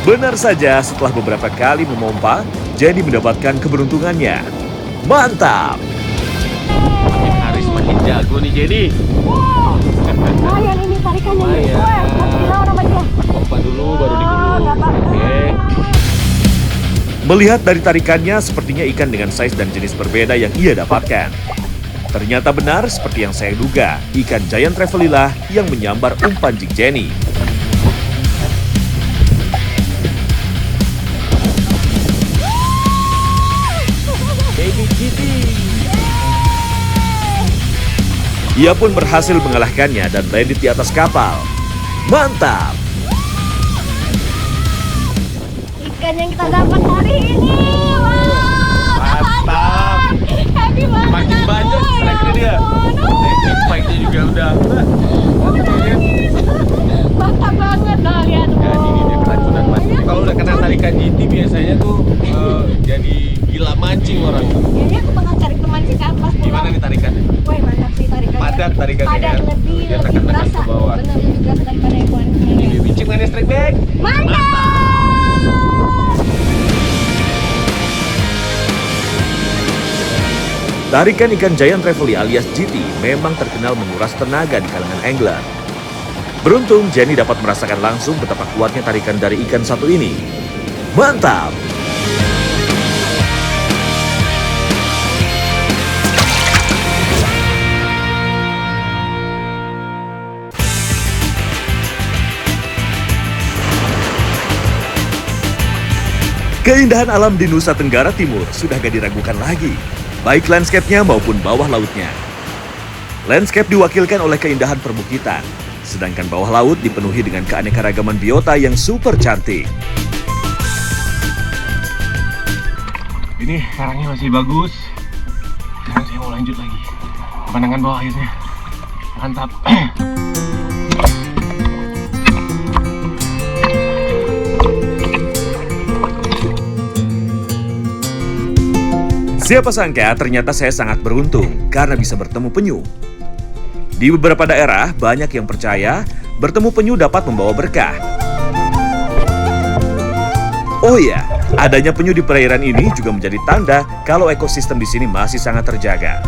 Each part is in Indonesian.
Benar saja, setelah beberapa kali memompa, Jenny mendapatkan keberuntungannya. Mantap! Makin hari semakin jago nih Jenny. Lumayan ini tarikannya nih. Lumayan. Wah, 1 kilo sama dia. Pompa dulu baru digulung. nggak apa-apa. Oke. Melihat dari tarikannya, sepertinya ikan dengan size dan jenis berbeda yang ia dapatkan. Ternyata benar seperti yang saya duga, ikan giant Trevelila yang menyambar umpan jig Jenny. Baby GT. Ia pun berhasil mengalahkannya dan landed di atas kapal. Mantap! Ikan yang kita dapat hari ini. Wah, Mantap. happy banget. Makin banyak strike dia. Spike-nya juga udah. Mantap banget loh, lihat. Jadi ini dia keracunan pasti. Kalau udah kena tarikan GT biasanya tuh jadi gila mancing orang. Ini aku bakal cari teman sih ke atas pulau. Gimana nih tarikannya? Wah, mantap sih tarikannya. Padat tarikannya Padat, kan? lebih Dia lebih tekan-tekan berasa. ke bawah. Benar, lebih berasa daripada yang kemarin. Ini bincang mana strike back? Mantap! Tarikan ikan giant Trevelya alias GT memang terkenal menguras tenaga di kalangan angler. Beruntung, Jenny dapat merasakan langsung betapa kuatnya tarikan dari ikan satu ini. Mantap! Keindahan alam di Nusa Tenggara Timur sudah gak diragukan lagi, baik landscape-nya maupun bawah lautnya. Landscape diwakilkan oleh keindahan perbukitan, sedangkan bawah laut dipenuhi dengan keanekaragaman biota yang super cantik. Ini karangnya masih bagus. Sekarang saya mau lanjut lagi. Pemandangan bawah airnya mantap. Siapa sangka ternyata saya sangat beruntung karena bisa bertemu penyu. Di beberapa daerah, banyak yang percaya bertemu penyu dapat membawa berkah. Oh iya, adanya penyu di perairan ini juga menjadi tanda kalau ekosistem di sini masih sangat terjaga.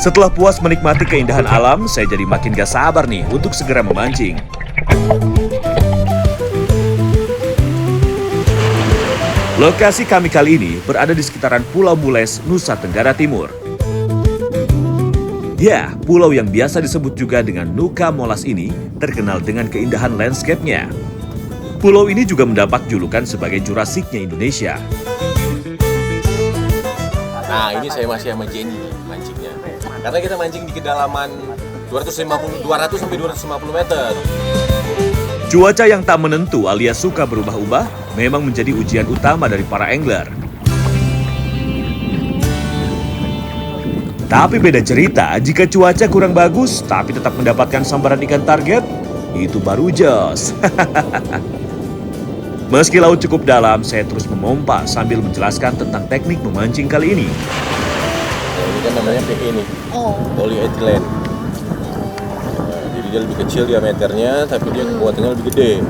Setelah puas menikmati keindahan alam, saya jadi makin gak sabar nih untuk segera memancing. Lokasi kami kali ini berada di sekitaran Pulau Mules, Nusa Tenggara Timur. Ya, pulau yang biasa disebut juga dengan Nuka Molas ini terkenal dengan keindahan landscape-nya. Pulau ini juga mendapat julukan sebagai Jurasiknya Indonesia. Nah, ini saya masih sama Jenny mancingnya. Karena kita mancing di kedalaman 200 sampai 250 meter. Cuaca yang tak menentu alias suka berubah-ubah memang menjadi ujian utama dari para angler. Tapi beda cerita jika cuaca kurang bagus tapi tetap mendapatkan sambaran ikan target, itu baru jos. Meski laut cukup dalam, saya terus memompa sambil menjelaskan tentang teknik memancing kali ini. Nah, ini kan namanya PE nih, polyethylene. Nah, jadi dia lebih kecil diameternya, tapi dia kekuatannya lebih gede.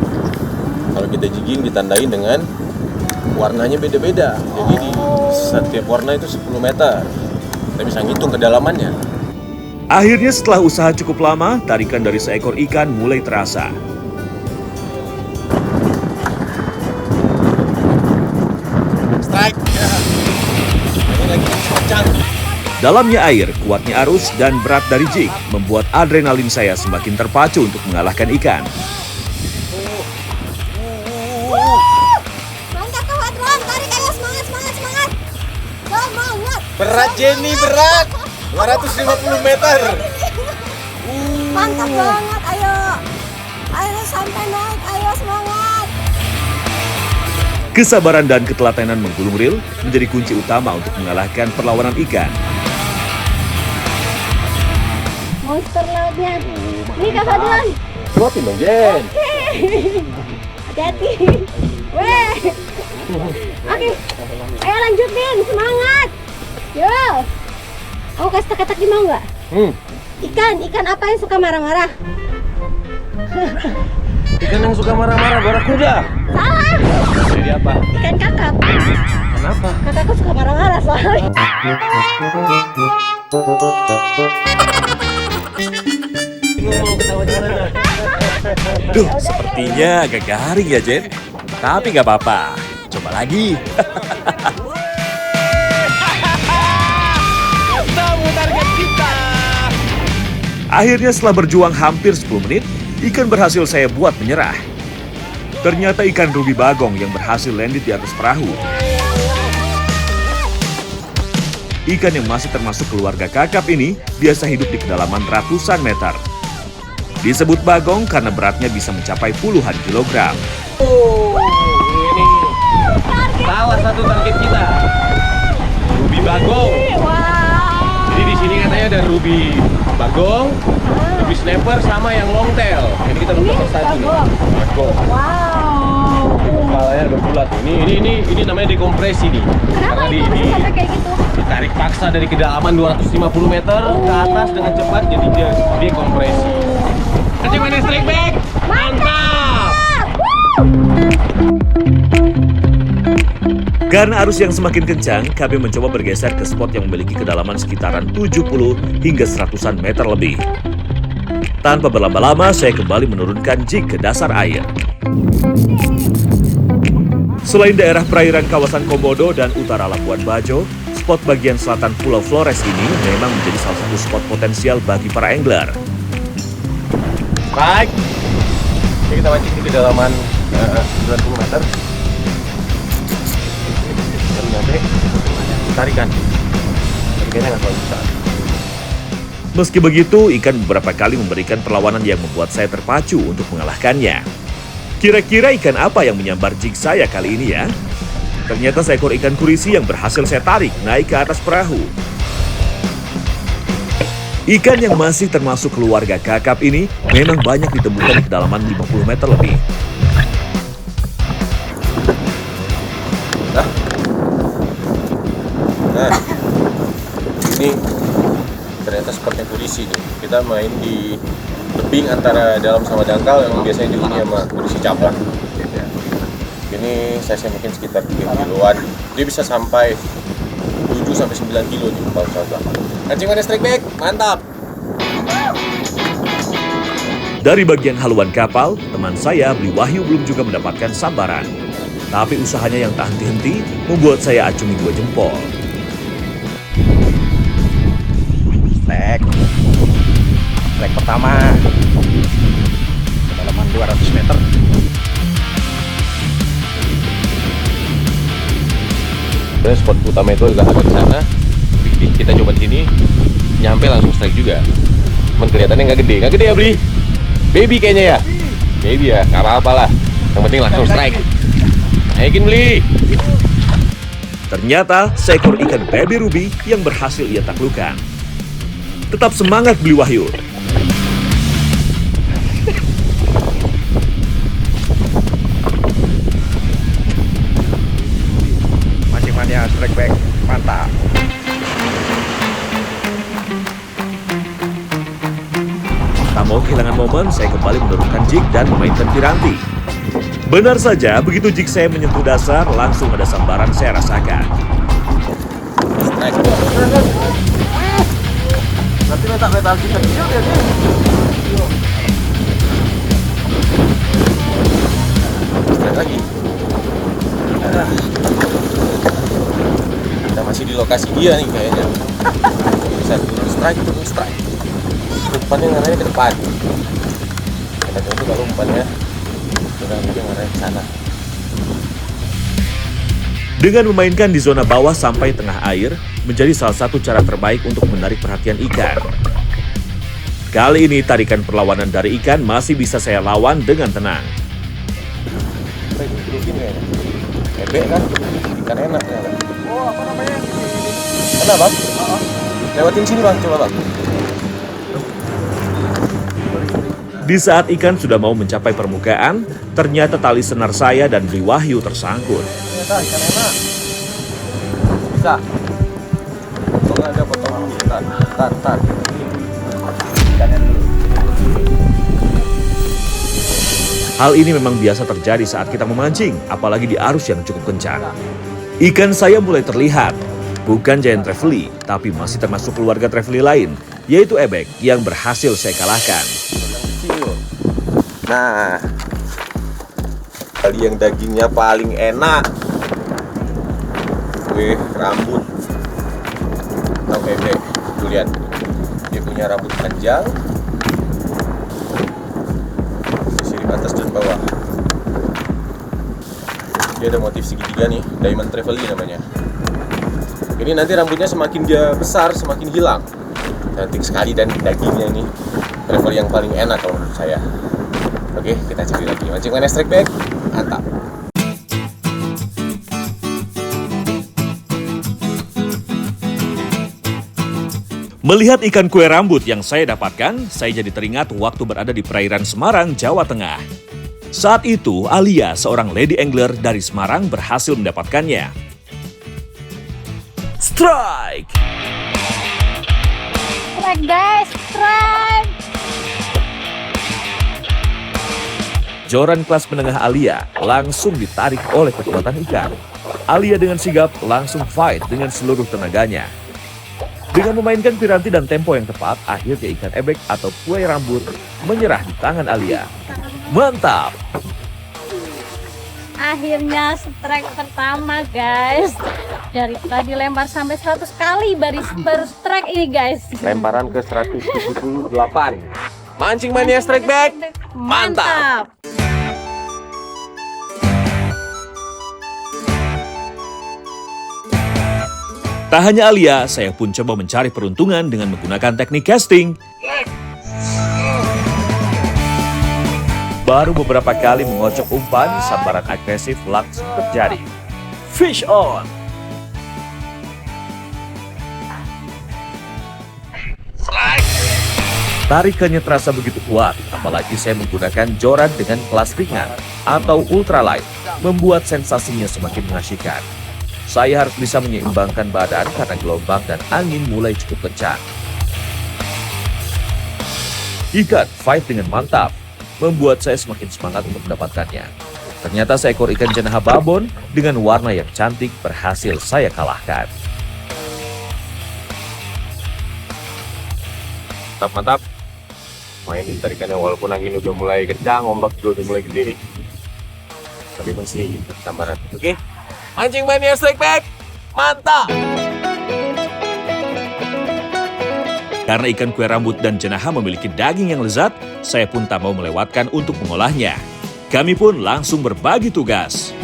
Kalau kita jigging ditandain dengan warnanya beda-beda. Jadi di setiap warna itu 10 meter. Kita bisa ngitung kedalamannya. Akhirnya setelah usaha cukup lama, tarikan dari seekor ikan mulai terasa. Strike. Ya. Ini lagi kencang. Dalamnya air, kuatnya arus, dan berat dari jig membuat adrenalin saya semakin terpacu untuk mengalahkan ikan. Mantap kawan, tarik ayo semangat. Semangat. Berat Jenny, berat. 250 meter. Mantap banget, ayo. Ayo sampai naik, ayo semangat. Kesabaran dan ketelatenan menggulung reel menjadi kunci utama untuk mengalahkan perlawanan ikan. Monster lautnya. Ini Kak Fadlan. Kuatin dong, Jen. Hati-hati. Weh. Oke. Ayo lanjutin, semangat. Yo. Aku kasih teka-teki mau nggak? Ikan apa yang suka marah-marah? Ikan yang suka marah-marah, barakuda. Salah. Jadi apa? Ikan kakap. Kenapa? Kakakku suka marah-marah soalnya. Ngomong ketawa di mana? Duh, sepertinya agak garing ya, Jen. Tapi nggak apa-apa. Coba lagi. Ketemu target kita. Akhirnya setelah berjuang hampir 10 menit, ikan berhasil saya buat menyerah. Ternyata ikan ruby bagong yang berhasil landed di atas perahu. Ikan yang masih termasuk keluarga kakap ini biasa hidup di kedalaman ratusan meter. Disebut bagong karena beratnya bisa mencapai puluhan kilogram. Oh, ini salah satu target kita. Ruby bagong. Wow. Jadi di sini katanya ada ruby bagong, ruby snapper sama yang long tail. Jadi kita Ini dapat satu nih. bagong. Bagong. Wow. Kepalanya agak bulat. Ini namanya dekompresi nih. Kenapa itu bisa sampai kayak gitu? Ditarik paksa dari kedalaman 250 meter ke atas dengan cepat, jadi dia dekompresi. Kencing manis strike back. Mantap. Karena arus yang semakin kencang, kami mencoba bergeser ke spot yang memiliki kedalaman sekitaran 70 hingga 100-an meter lebih. Tanpa berlama-lama, saya kembali menurunkan jig ke dasar air. Selain daerah perairan kawasan Komodo dan utara Labuan Bajo, spot bagian selatan Pulau Flores ini memang menjadi salah satu spot potensial bagi para angler. Baik. Jadi kita mancing di kedalaman 90 meter. Baru nyampe, tarikan. Tarikannya nggak terlalu besar. Meski begitu, ikan beberapa kali memberikan perlawanan yang membuat saya terpacu untuk mengalahkannya. Kira-kira ikan apa yang menyambar jig saya kali ini ya? Ternyata seekor ikan kurisi yang berhasil saya tarik naik ke atas perahu. Ikan yang masih termasuk keluarga kakap ini memang banyak ditemukan di kedalaman 50 meter lebih. Nah, ini ternyata spotnya kurisi nih. Kita main di tebing antara dalam sama dangkal yang biasanya dihuni sama kurisi caplak. Ini size mungkin sekitar 3 kiloan. Dia bisa sampai 7 sampai 9 kilo nih kalau caplak. Kencing manis strike back, mantap. Dari bagian haluan kapal, teman saya Bli Wahyu belum juga mendapatkan sambaran. Tapi usahanya yang tak henti-henti membuat saya acungi 2 jempol. Strike pertama kedalaman 200 meter. Sebenarnya spot utama itu agak di sana. Kita coba di sini, nyampe langsung strike juga. Cuman kelihatannya nggak gede ya Bli? Baby kayaknya ya? Baby ya, nggak apa-apa lah. Yang penting langsung strike. Naikin Bli. Ternyata seekor ikan baby ruby yang berhasil ia taklukkan. Tetap semangat Bli Wahyu. Mancing mania strike back, mantap. Tak mau kehilangan momen, saya kembali menurunkan jig dan memainkan piranti. Benar saja, begitu jig saya menyentuh dasar, langsung ada sambaran saya rasakan. Strike. Berarti letak kita kecil ya sih. Strike lagi. Kita masih di lokasi dia nih kayaknya. Bisa turun strike. Umpannya ngarahnya ke depan. Kita coba kalau umpannya sudah mungkin ngarahnya ke sana. Dengan memainkan di zona bawah sampai tengah air, menjadi salah satu cara terbaik untuk menarik perhatian ikan. Kali ini tarikan perlawanan dari ikan masih bisa saya lawan dengan tenang. Bebek kan? Ikan enak ya kan? Oh, apa namanya? Enak bang? Lewatin sini bang, coba bang. Di saat ikan sudah mau mencapai permukaan, ternyata tali senar saya dan Bli Wahyu tersangkut. Ternyata ikan enak. Bisa. Potong aja, potong. Tar. Ikannya dulu. Hal ini memang biasa terjadi saat kita memancing, apalagi di arus yang cukup kencang. Ikan saya mulai terlihat, bukan giant trevally, tapi masih termasuk keluarga trevally lain, yaitu ebek yang berhasil saya kalahkan. Nah, kali yang dagingnya paling enak. Wih, rambut. Tahu ebek, tuh lihat. Dia punya rambut panjang. Di sini atas dan bawah. Dia ada motif segitiga nih, diamond trevally namanya. Ini nanti rambutnya semakin dia besar, semakin hilang. Cantik sekali dan dagingnya ini trevally yang paling enak kalau menurut saya. Oke, kita cari lagi. Mancing mana strike back? Mantap. Melihat ikan kue rambut yang saya dapatkan, saya jadi teringat waktu berada di perairan Semarang, Jawa Tengah. Saat itu, Alia, seorang lady angler dari Semarang, berhasil mendapatkannya. Strike! Strike guys, strike. Joran kelas menengah Alia langsung ditarik oleh kekuatan ikan. Alia dengan sigap langsung fight dengan seluruh tenaganya. Dengan memainkan piranti dan tempo yang tepat, akhirnya ikan ebek atau kue rambut menyerah di tangan Alia. Mantap! Akhirnya strike pertama guys. Dari tadi lempar sampai 100 kali baru strike ini guys. Lemparan ke 178. Mancing mania strike back. Mantap. Tak hanya Alia, saya pun coba mencari peruntungan dengan menggunakan teknik casting. Baru beberapa kali mengocok umpan, sambaran agresif langsung terjadi. Fish on! Tarikannya terasa begitu kuat, apalagi saya menggunakan joran dengan kelas ringan atau ultralight, membuat sensasinya semakin mengasyikkan. Saya harus bisa menyeimbangkan badan karena gelombang dan angin mulai cukup kencang. Ikan fight dengan mantap, membuat saya semakin semangat untuk mendapatkannya. Ternyata seekor ikan jenaha babon dengan warna yang cantik berhasil saya kalahkan. Mantap. Mainin tarikannya walaupun angin udah mulai kencang, ombak juga udah mulai gede. Tapi masih sambaran. Oke. Mancing mania strike back. Mantap. Karena ikan kue rambut dan jenaha memiliki daging yang lezat, saya pun tak mau melewatkan untuk mengolahnya. Kami pun langsung berbagi tugas.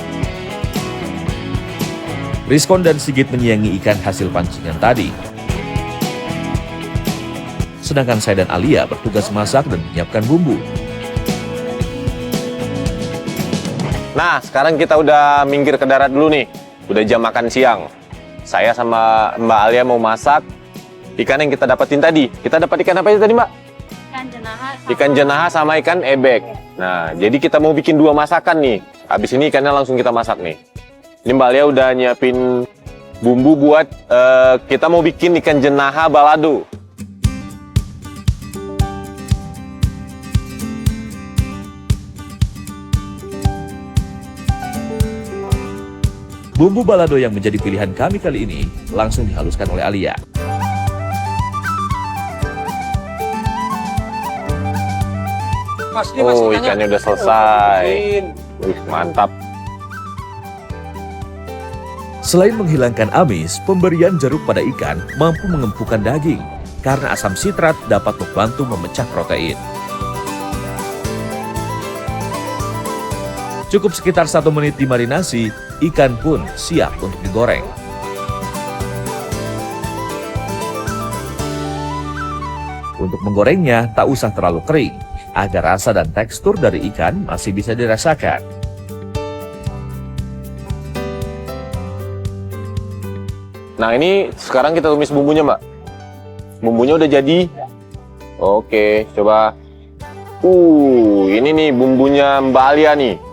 Rizkon dan Sigit menyiangi ikan hasil pancingan tadi. Sedangkan saya dan Alia bertugas masak dan menyiapkan bumbu. Nah, sekarang kita udah minggir ke darat dulu nih. Udah jam makan siang. Saya sama Mbak Alia mau masak ikan yang kita dapetin tadi. Kita dapat ikan apa aja tadi, Mbak? Ikan jenaha sama ikan ebek. Nah, jadi kita mau bikin 2 masakan nih. Habis ini ikannya langsung kita masak nih. Ini Mbak Alia udah nyiapin bumbu buat kita mau bikin ikan jenaha balado. Bumbu balado yang menjadi pilihan kami kali ini langsung dihaluskan oleh Alia. Oh, ikannya udah selesai. Wih, mantap. Selain menghilangkan amis, pemberian jeruk pada ikan mampu mengempukkan daging karena asam sitrat dapat membantu memecah protein. Cukup sekitar 1 menit dimarinasi, ikan pun siap untuk digoreng. Untuk menggorengnya, tak usah terlalu kering, agar rasa dan tekstur dari ikan masih bisa dirasakan. Nah, ini sekarang kita tumis bumbunya, Mbak. Bumbunya udah jadi. Oke, coba. Ini nih bumbunya Mbak Alia nih.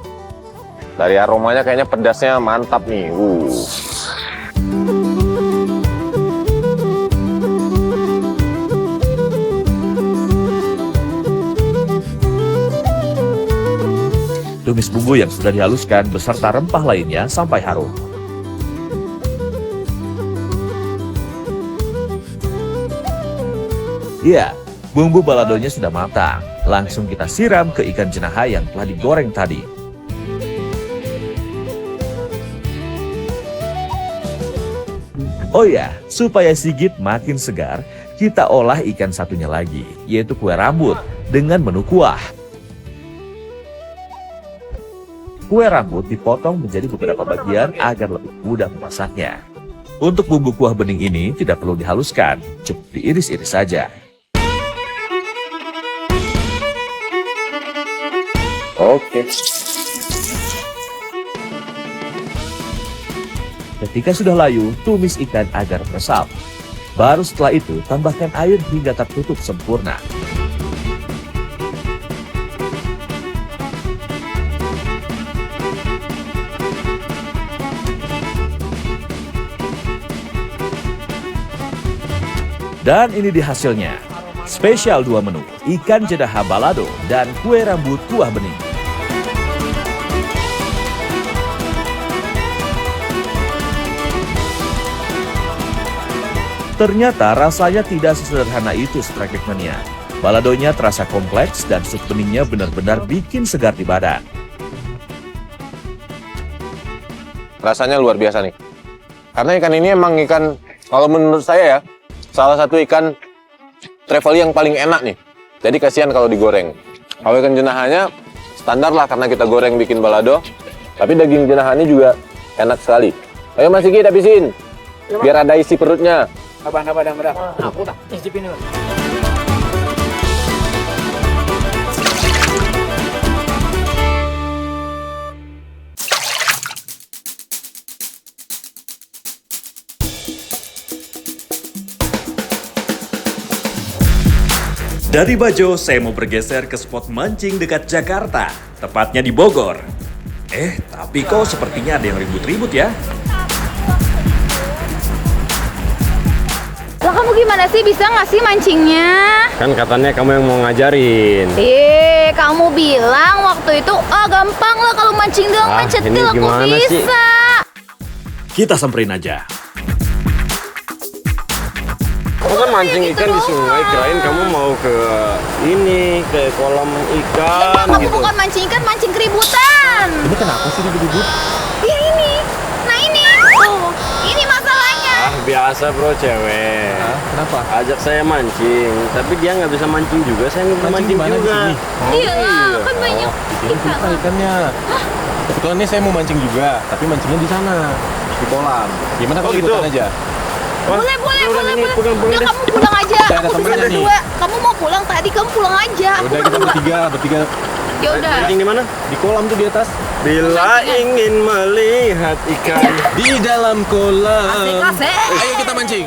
Dari aromanya kayaknya pedasnya mantap nih. tumis bumbu yang sudah dihaluskan beserta rempah lainnya sampai harum. Ya, bumbu baladonya sudah matang. Langsung kita siram ke ikan jenaha yang telah digoreng tadi. Oh ya, supaya Sigit makin segar, kita olah ikan satunya lagi, yaitu kue rambut dengan menu kuah. Kue rambut dipotong menjadi beberapa bagian agar lebih mudah memasaknya. Untuk bumbu kuah bening ini tidak perlu dihaluskan, cukup diiris-iris saja. Oke. Ketika sudah layu, tumis ikan agar meresap. Baru setelah itu, tambahkan air hingga tertutup sempurna. Dan ini dia hasilnya. Spesial 2 menu, ikan jenaha balado dan kue rambut kuah bening. Ternyata rasanya tidak sesederhana itu Strike Back Mania. Baladonya terasa kompleks dan sup beningnya benar-benar bikin segar di badan. Rasanya luar biasa nih. Karena ikan ini emang ikan, kalau menurut saya ya, salah satu ikan travel yang paling enak nih. Jadi kasihan kalau digoreng. Kalau ikan jenahanya standar lah karena kita goreng bikin balado. Tapi daging jenahanya juga enak sekali. Ayo Mas Sigit habisin. Biar ada isi perutnya. Abang. Aku tak cicipin ini. Dari Bajo, saya mau bergeser ke spot mancing dekat Jakarta, tepatnya di Bogor. Tapi kok sepertinya ada yang ribut-ribut ya? Lah kamu gimana sih, bisa nggak sih mancingnya? Kan katanya kamu yang mau ngajarin. Kamu bilang waktu itu, gampang lah kalau mancing doang, mancetil ini aku gimana bisa. sih? Kita samperin aja. Kamu kan mancing ikan di sungai, kirain kamu mau ke ini, ke kolam ikan Kamu gitu. bukan mancing ikan, mancing keributan. Ini kenapa sih ribut-ribut? Ya ini, nah ini, ini masalahnya. Biasa bro, cewek. Kenapa? Ajak saya mancing, tapi dia nggak bisa mancing juga, saya nggak bisa mancing juga. Iya lah, kan banyak ikan. Ikannya. Kebetulan nih saya mau mancing juga, tapi mancingnya di sana, di kolam. Gimana kalau gitu? ikutan aja? Boleh. Pulang Udah deh. kamu pulang aja. Saya ada Aku bisa temennya nih. berdua. Kamu mau pulang tadi, kamu pulang aja. Aku Udah kita berdua. bertiga. Ya udah. Mancing di mana? Di kolam tuh di atas. Bila ingin melihat ikan. Di dalam kolam. Asik. Ayo kita mancing.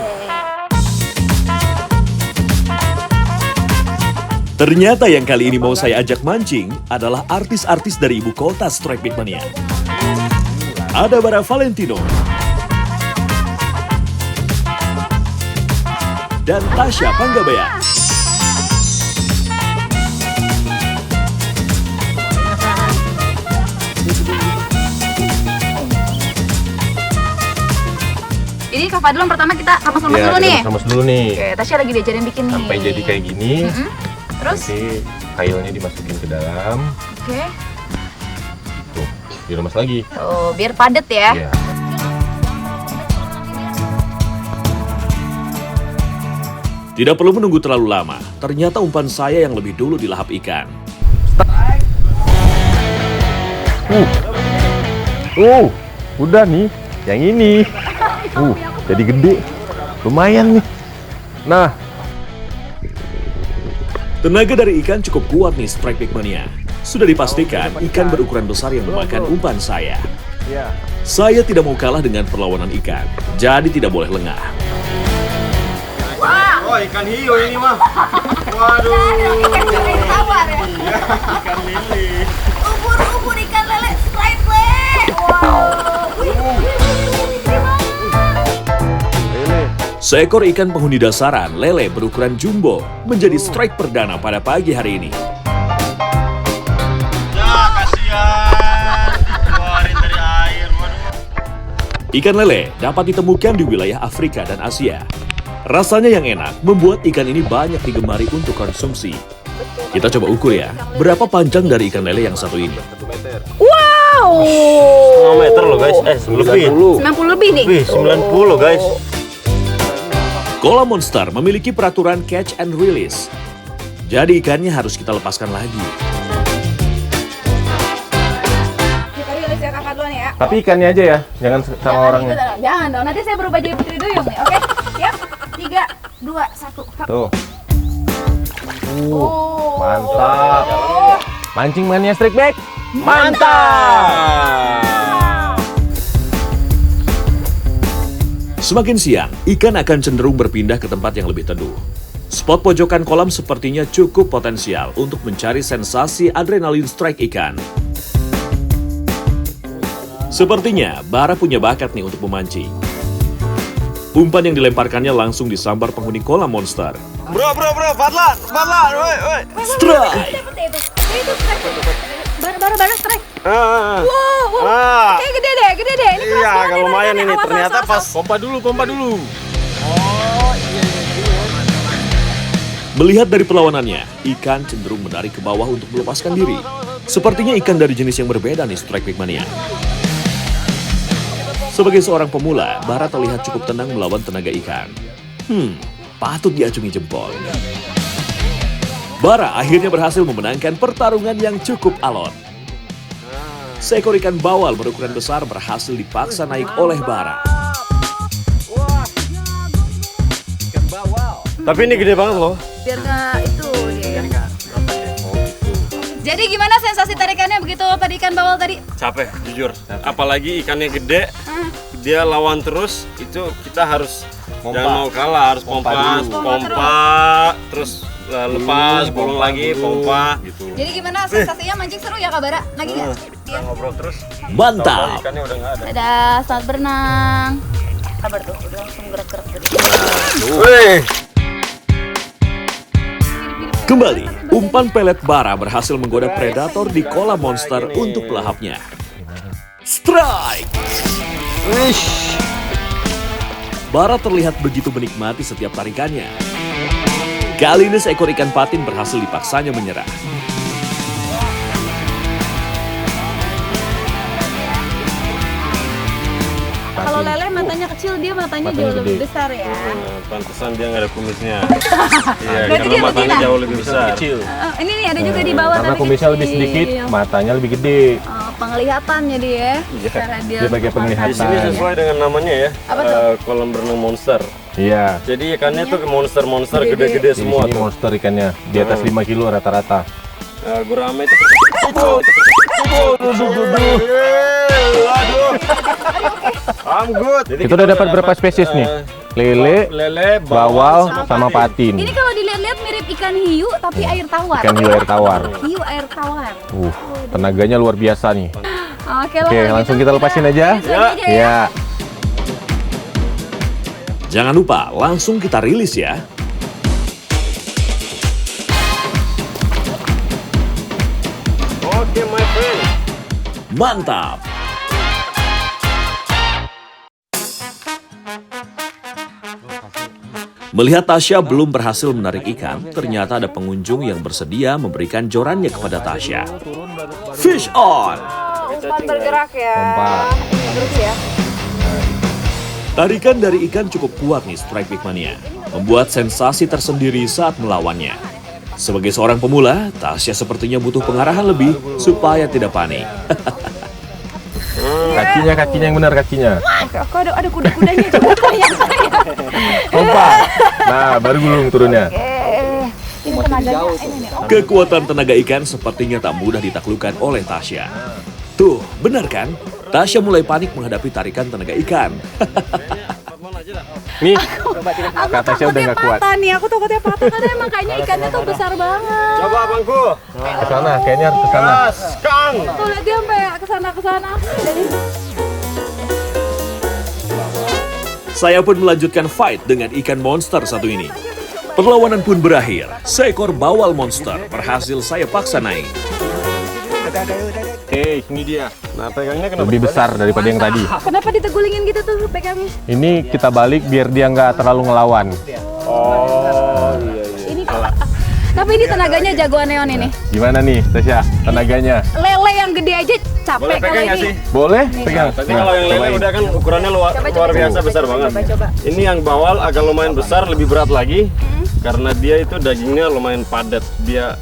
Ternyata yang kali ini mau saya ajak mancing adalah artis-artis dari ibu kota Strike Back Mania. Ada Bara Valentino dan Tasya Panggabea. Ini Kak Fadlon pertama kita sama-sama dulu nih. Sama dulu nih. Oke, Tasya lagi diajarin bikin nih. Sampai jadi kayak gini. Terus? Nanti kailnya dimasukin ke dalam. Oke. Tuh, diremas lagi. Tuh, biar padat ya. Iya. Tidak perlu menunggu terlalu lama. Ternyata umpan saya yang lebih dulu dilahap ikan. Udah nih. Yang ini. Jadi gede. Lumayan nih. Nah, Tenaga dari ikan cukup kuat nih Strike Back Mania. Sudah dipastikan ikan berukuran besar yang memakan umpan saya. ya. Saya tidak mau kalah dengan perlawanan ikan, jadi tidak boleh lengah. Oh, ikan hiu ini mah. Waduh. Tawar ya. Ikan lele. Ubur ikan lele strike back. Wow. Seekor ikan penghuni dasaran lele berukuran jumbo menjadi strike perdana pada pagi hari ini. Ya, kasihan. Ikan lele dapat ditemukan di wilayah Afrika dan Asia. Rasanya yang enak membuat ikan ini banyak digemari untuk konsumsi. Kita coba ukur ya, berapa panjang dari ikan lele yang satu ini. Wow. 5 meter loh guys, lebih. 90 lebih nih. Wih, 90 guys. Kolam Monster memiliki peraturan catch and release. Jadi ikannya harus kita lepaskan lagi. Kita rilis ya kakak duluan ya. Tapi ikannya aja ya, jangan sama orangnya. Jangan dong, nanti saya berubah jadi Putri Duyung nih, oke? Siap? 3, 2, 1. Tuh. Mantap. Mancing mania strike back. Mantap. Semakin siang, ikan akan cenderung berpindah ke tempat yang lebih teduh. Spot pojokan kolam sepertinya cukup potensial untuk mencari sensasi adrenalin strike ikan. Sepertinya Bara punya bakat nih untuk memancing. Umpan yang dilemparkannya langsung disambar penghuni kolam Monster. Bro, Fadlan, woi. Strike! Itu bara strike. Ah. Wow. Gede deh. Ini keras Iya, banget nih, lumayan rasanya. ini. Awas, Ternyata awas, pas awas. pompa dulu. Melihat dari perlawanannya, ikan cenderung menarik ke bawah untuk melepaskan diri. Sepertinya ikan dari jenis yang berbeda nih Strike Big Mania. Sebagai seorang pemula, Bara terlihat cukup tenang melawan tenaga ikan. Patut diacungi jempol. Bara akhirnya berhasil memenangkan pertarungan yang cukup alot. Seekor ikan bawal berukuran besar berhasil dipaksa naik oleh Bara. Tapi ini gede banget loh. Biar nggak itu dia. Jadi gimana sensasi tarikannya begitu tadi ikan bawal tadi? Capek, jujur. Apalagi ikannya gede, dia lawan terus, itu kita harus jangan mau kalah, harus pompa, terus lepas, gulung lagi, pompa. Gitu. Jadi gimana sensasinya mancing seru ya Kak Bara? Lagi nggak? Kita ngobrol terus. Mantap! Ikannya udah nggak ada. Dadah, selamat berenang. Kabar tuh, udah langsung gerak-gerak tadi. Wih. Kembali, umpan pelet Bara berhasil menggoda predator di kolam Monster untuk pelahapnya. Strike! Bara terlihat begitu menikmati setiap tarikannya. Kali ini seekor ikan patin berhasil dipaksanya menyerah. Kalau lele matanya kecil, dia matanya jauh lebih besar ya. Pantesan dia nggak ada kumisnya. Iya, Berarti karena dia matanya betina? jauh lebih besar. Ini nih ada juga di bawah Karena tapi kumisnya lebih kecil. sedikit, matanya lebih gede. Penglihatan jadi ya. Cara dia Dia pakai penglihatan. Di sini sesuai dengan namanya ya, Apa tuh? kolam berenang monster. Iya. Jadi ikannya tuh monster gede-gede Di semua sini tuh. monster ikannya, di atas 5 kilo rata-rata. Gurame itu. I'm good. Jadi Kita udah dapat berapa spesies nih? Lele, bawal, sama patin. Ini kalau dilihat-lihat mirip ikan hiu tapi air tawar. Ikan hiu air tawar. Hiu air tawar. Tenaganya luar biasa nih. Oke, Oke, langsung kita lepasin aja. Ya. Jangan lupa, langsung kita rilis ya. Oke, my friend. Mantap! Melihat Tasya belum berhasil menarik ikan, ternyata ada pengunjung yang bersedia memberikan jorannya kepada Tasya. Fish on! Umpan bergerak ya. Pompa. Terus ya. Tarikan dari ikan cukup kuat nih Strike Big Mania, membuat sensasi tersendiri saat melawannya. Sebagai seorang pemula, Tasya sepertinya butuh pengarahan lebih supaya tidak panik. Kakinya yang benar kakinya. Aku ada kuda-kudanya coba tanya saya. Pompa. Nah, baru gulung turunnya. Ini tenaganya ini nih. Kekuatan tenaga ikan sepertinya tak mudah ditaklukkan oleh Tasya. Tuh, benar kan? Tasya mulai panik menghadapi tarikan tenaga ikan. Nih, Aku Kak Tasya udah takutnya nggak kuat. patah nih, aku takutnya patah karena emang kayaknya ikannya tuh besar banget. Coba abangku. ke sana, kayaknya harus ke sana. Kang. Tuh lihat dia sampai kesana. Jadi Saya pun melanjutkan fight dengan ikan monster satu ini. Perlawanan pun berakhir. Seekor bawal monster berhasil saya paksa naik. Oke, ini dia. Nah, pegangnya kenapa? Lebih besar daripada yang tadi. Kenapa ditegulingin gitu tuh pegangnya? Ini kita balik biar dia nggak terlalu ngelawan. Oh, iya. Ini tapi ini tenaganya jagoan Neon ini. Gimana nih, Tasya? Tenaganya? Lele yang gede aja capek Boleh pegang kalau nggak ini. sih? Boleh? Pegang. Tapi kalau yang lele udah kan ukurannya luar biasa besar banget. Coba. Ini yang bawal agak lumayan besar, lebih berat lagi. Karena dia itu dagingnya lumayan padat. Dia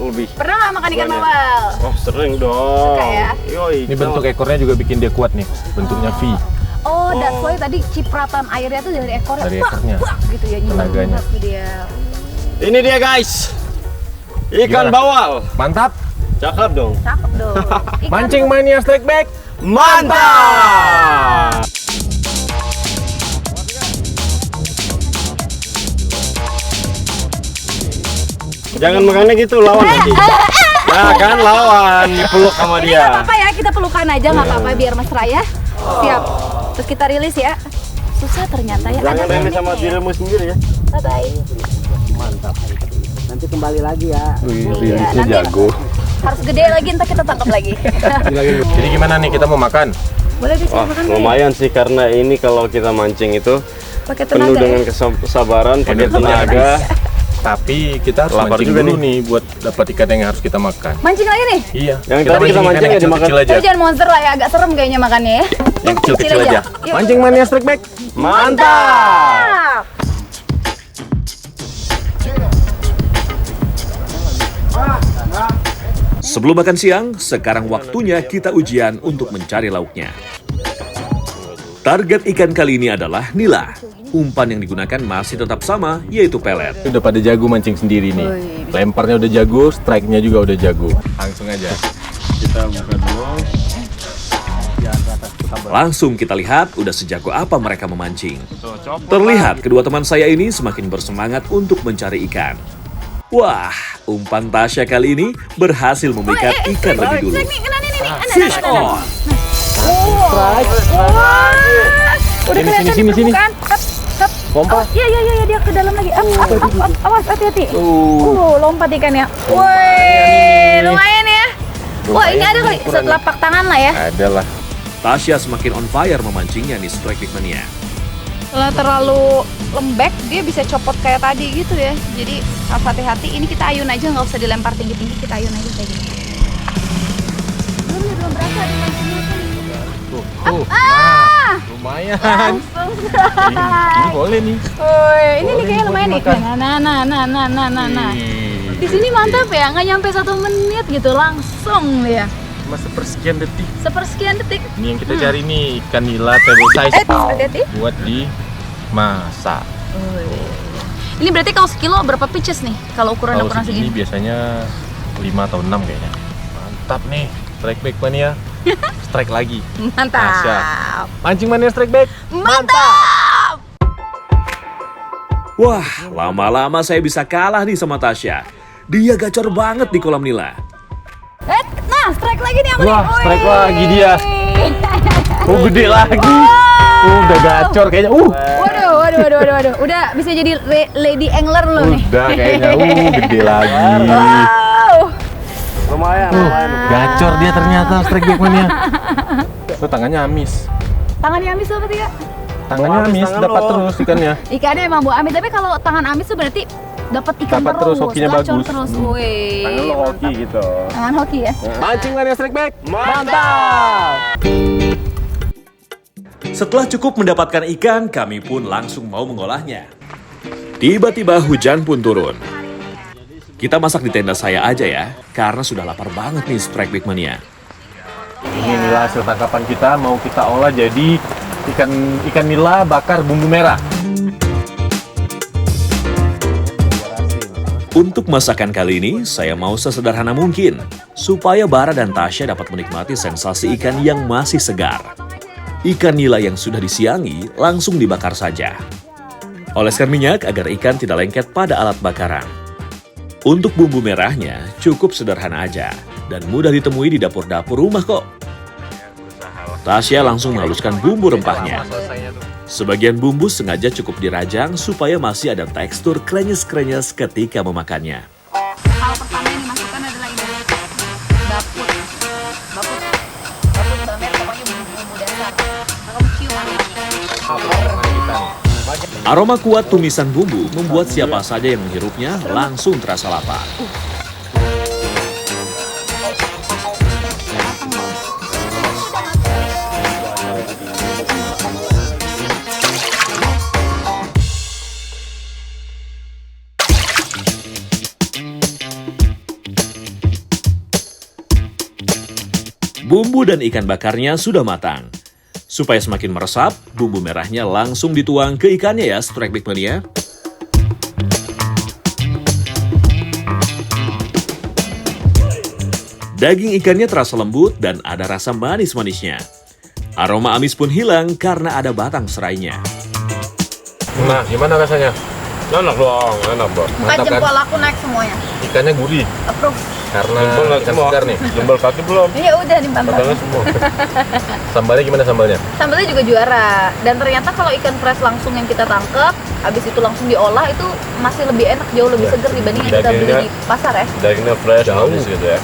lebih. Pernah nggak makan ikan bawal? Oh, sering dong. Suka ya? Yoi. Ini bentuk ekornya juga bikin dia kuat nih. Bentuknya V. Oh, that's why tadi cipratan airnya tuh dari ekornya. Dari ekornya. Wah, gitu ya. Tenaganya. Tuh dia. Ini dia guys. Ikan Gimana? bawal. Mantap. Cakep dong. Cakep dong. Ikan Mancing mania strike back. Mantap. Jangan makannya gitu, lawan nanti. Nah kan lawan, dipeluk sama Ini nggak dia. apa-apa ya, kita pelukan aja nggak apa-apa biar mesra ya. Siap. Terus kita rilis ya. Susah ternyata ya. Jangan Ada ini sama tekniknya ya. dirimu sendiri ya. Bye-bye. Nanti kembali lagi ya. Rilisnya nanti- jago. Harus gede lagi, ntar kita tangkap lagi. Jadi gimana nih, kita mau makan? Boleh guys, Wah, makan dulu ya. lumayan sih karena ini kalau kita mancing itu Pakai penuh tenaga dengan ya. kesabaran, pakai Energinya tenaga. Tapi kita harus Lapar mancing juga dulu nih. nih buat dapat ikan yang harus kita makan. Mancing lagi nih. Iya. Yang tadi kita ikan mancing yang nggak dimakan. kecil-kecil aja. Tapi jangan monster lah ya, agak serem kayaknya makannya ya. Yang kecil-kecil aja. Yuk. Mancing mania strike back. Mantap. Sebelum makan siang, sekarang waktunya kita ujian untuk mencari lauknya. Target ikan kali ini adalah nila. Umpan yang digunakan masih tetap sama, yaitu pelet. Udah pada jago mancing sendiri nih. Lemparnya udah jago, strike-nya juga udah jago. Langsung aja. Kita buka dulu. Langsung kita lihat udah sejago apa mereka memancing. Tuh, copot. Terlihat kedua teman saya ini semakin bersemangat untuk mencari ikan. Wah, umpan Tasya kali ini berhasil memikat ikan lebih dulu. Nih, kena nih. Fish on! Wah, udah Sini, kelihatan sini, sini. permukaan. Up. Pompa. Iya, dia ke dalam lagi. Up. Awas, hati-hati. Tuh. Lompat ikannya. Woi, lumayan ya. Wah, ini ada kali setelapak tangan lah ya. Ada lah. Tasya semakin on fire memancingnya nih Strike Big Mania. Kalau terlalu lembek, dia bisa copot kayak tadi gitu ya. Jadi harus hati-hati. Ini kita ayun aja, nggak usah dilempar tinggi-tinggi. Kita ayun aja kayak gini. Belum berasa dimancingnya kan. Tuh. Nah, lumayan. Ini boleh nih. Woi, ini nih Boleh kayaknya buat lumayan nih. dimakan. Nah. Di sini mantap ya, nggak nyampe 1 menit gitu langsung ya. Cuma sepersekian detik. Sepersekian detik. Ini yang kita cari nih, ikan nila table size Hati-hati. buat dimasak. Ini berarti kalau sekilo berapa pieces nih? Kalau Kalau ukuran segini segini. biasanya 5 atau 6 kayaknya. Mantap nih, strike back mania. Strike lagi. Mantap. Mancing mania strike back. Mantap. Wah, lama-lama saya bisa kalah nih sama Tasya. Dia gacor banget di kolam nila. Nah, strike lagi nih aku nih. Wah, strike Wih. lagi dia. Oh, gede lagi. Udah gacor kayaknya. Waduh. Udah bisa jadi lady angler lo nih. Udah kayaknya. Gede lagi. Wow. Lumayan. Gacor dia ternyata strike back mania. Tuh tangannya amis. Tangannya amis apa tiga? Tangannya Amis, amis, tangan dapat lo. terus ikannya. Ikannya emang bu amis, tapi kalau tangan amis tuh berarti dapat ikan Dapat terus, hokinya gacor bagus. terus. Wih. Tangan lo hoki gitu. Tangan hoki ya. Mancing mania strike back. Mantap. Setelah cukup mendapatkan ikan, kami pun langsung mau mengolahnya. Tiba-tiba hujan pun turun. Kita masak di tenda saya aja ya, karena sudah lapar banget nih Strike Big Mania. Ini nila hasil tangkapan kita, mau kita olah jadi ikan nila bakar bumbu merah. Untuk masakan kali ini, saya mau sesederhana mungkin, supaya Bara dan Tasya dapat menikmati sensasi ikan yang masih segar. Ikan nila yang sudah disiangi langsung dibakar saja. Oleskan minyak agar ikan tidak lengket pada alat bakaran. Untuk bumbu merahnya cukup sederhana aja dan mudah ditemui di dapur-dapur rumah kok. Tasya langsung menghaluskan bumbu rempahnya. Sebagian bumbu sengaja cukup dirajang supaya masih ada tekstur krenyes-krenyes ketika memakannya. Hal pertama yang dimasukkan adalah ini dapur. Aroma kuat tumisan bumbu membuat siapa saja yang menghirupnya langsung terasa lapar. Bumbu dan ikan bakarnya sudah matang. Supaya semakin meresap, bumbu merahnya langsung dituang ke ikannya ya, Strike Big Mania. Daging ikannya terasa lembut dan ada rasa manis-manisnya. Aroma amis pun hilang karena ada batang serainya. Nah, gimana rasanya? Enak dong, enak bro. 4 jempol aku naik semuanya. Ikannya gurih Approve. karena Jempol nggak ikan semua. segar nih. Jempol kaki belum. Ya udah dipantau. Batangnya semua. Sambalnya gimana sambalnya? Sambalnya juga juara. Dan ternyata kalau ikan fresh langsung yang kita tangkap, habis itu langsung diolah itu masih lebih enak, jauh lebih seger dibanding yang kita beli Dagingnya- di pasar ya. Dagingnya fresh, Jauh. manis gitu ya.